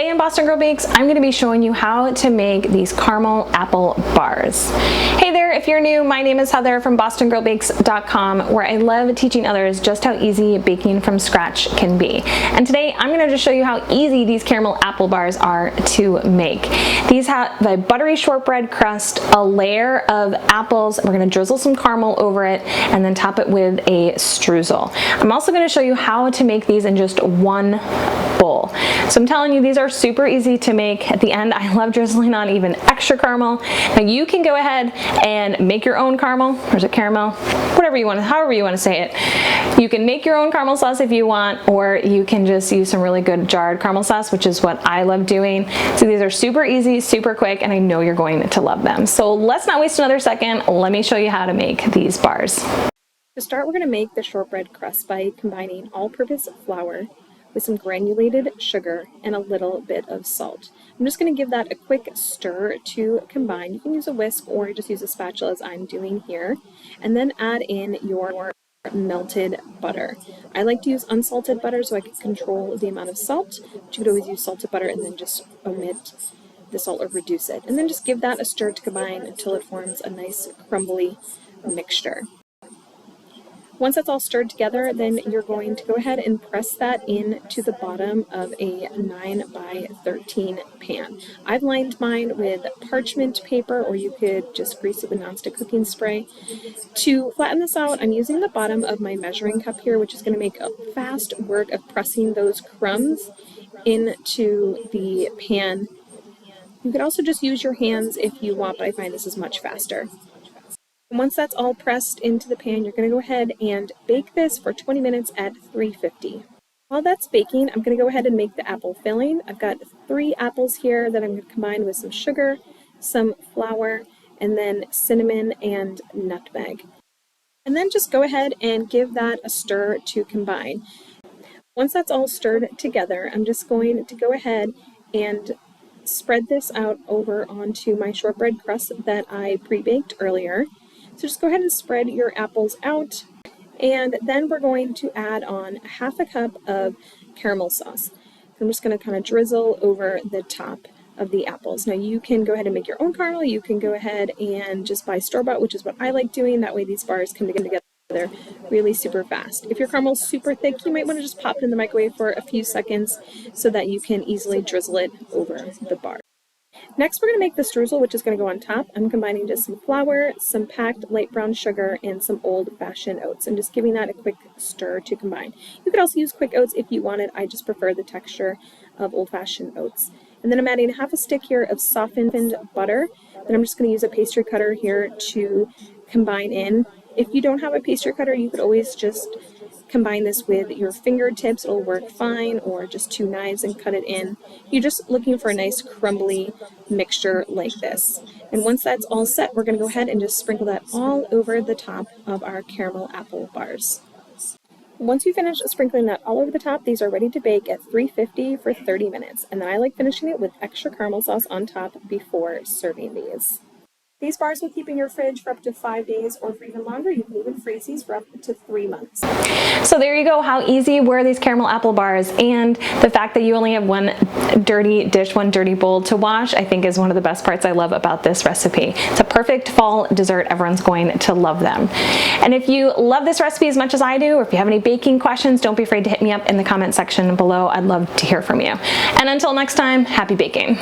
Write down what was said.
Today in Boston Girl Bakes, I'm going to be showing you how to make these caramel apple bars. Hey there, if you're new, my name is Heather from bostongirlbakes.com, where I love teaching others just how easy baking from scratch can be. And today I'm going to just show you how easy these caramel apple bars are to make. These have a buttery shortbread crust, a layer of apples, we're going to drizzle some caramel over it, and then top it with a streusel. I'm also going to show you how to make these in just one bowl. So I'm telling you, these are super easy to make. At the end, I love drizzling on even extra caramel. Now you can go ahead and make your own caramel, or is it caramel? Whatever you want, however you want to say it. You can make your own caramel sauce if you want, or you can just use some really good jarred caramel sauce, which is what I love doing. So these are super easy, super quick, and I know you're going to love them. So let's not waste another second. Let me show you how to make these bars. To start, we're going to make the shortbread crust by combining all-purpose flour with some granulated sugar and a little bit of salt. I'm just going to give that a quick stir to combine. You can use a whisk or just use a spatula as I'm doing here, and then add in your melted butter. I like to use unsalted butter so I can control the amount of salt, but you could always use salted butter and then just omit the salt or reduce it. And then just give that a stir to combine until it forms a nice crumbly mixture. Once that's all stirred together, then you're going to go ahead and press that into the bottom of a 9 by 13 pan. I've lined mine with parchment paper, or you could just grease it with nonstick cooking spray. To flatten this out, I'm using the bottom of my measuring cup here, which is going to make a fast work of pressing those crumbs into the pan. You could also just use your hands if you want, but I find this is much faster. Once that's all pressed into the pan, you're going to go ahead and bake this for 20 minutes at 350. While that's baking, I'm going to go ahead and make the apple filling. I've got 3 apples here that I'm going to combine with some sugar, some flour, and then cinnamon and nutmeg. And then just go ahead and give that a stir to combine. Once that's all stirred together, I'm just going to go ahead and spread this out over onto my shortbread crust that I pre-baked earlier. So just go ahead and spread your apples out, and then we're going to add on half a cup of caramel sauce. I'm just going to kind of drizzle over the top of the apples. Now you can go ahead and make your own caramel. You can go ahead and just buy store-bought, which is what I like doing. That way these bars come together really super fast. If your caramel's super thick, you might want to just pop it in the microwave for a few seconds so that you can easily drizzle it over the bar. Next, we're going to make the streusel, which is going to go on top. I'm combining just some flour, some packed light brown sugar, and some old-fashioned oats, and just giving that a quick stir to combine. You could also use quick oats if you wanted. I just prefer the texture of old-fashioned oats. And then I'm adding half a stick here of softened butter. Then I'm just going to use a pastry cutter here to combine in. If you don't have a pastry cutter, you could always just combine this with your fingertips. It'll work fine, or just 2 knives and cut it in. You're just looking for a nice crumbly mixture like this. And once that's all set, we're going to go ahead and just sprinkle that all over the top of our caramel apple bars. Once you finish sprinkling that all over the top, these are ready to bake at 350 for 30 minutes. And then I like finishing it with extra caramel sauce on top before serving these. These bars will keep in your fridge for up to 5 days, or for even longer. You can even freeze these for up to 3 months. So there you go, how easy were these caramel apple bars, and the fact that you only have one dirty dish, one dirty bowl to wash, I think is one of the best parts I love about this recipe. It's a perfect fall dessert. Everyone's going to love them. And if you love this recipe as much as I do, or if you have any baking questions, don't be afraid to hit me up in the comment section below. I'd love to hear from you. And until next time, happy baking.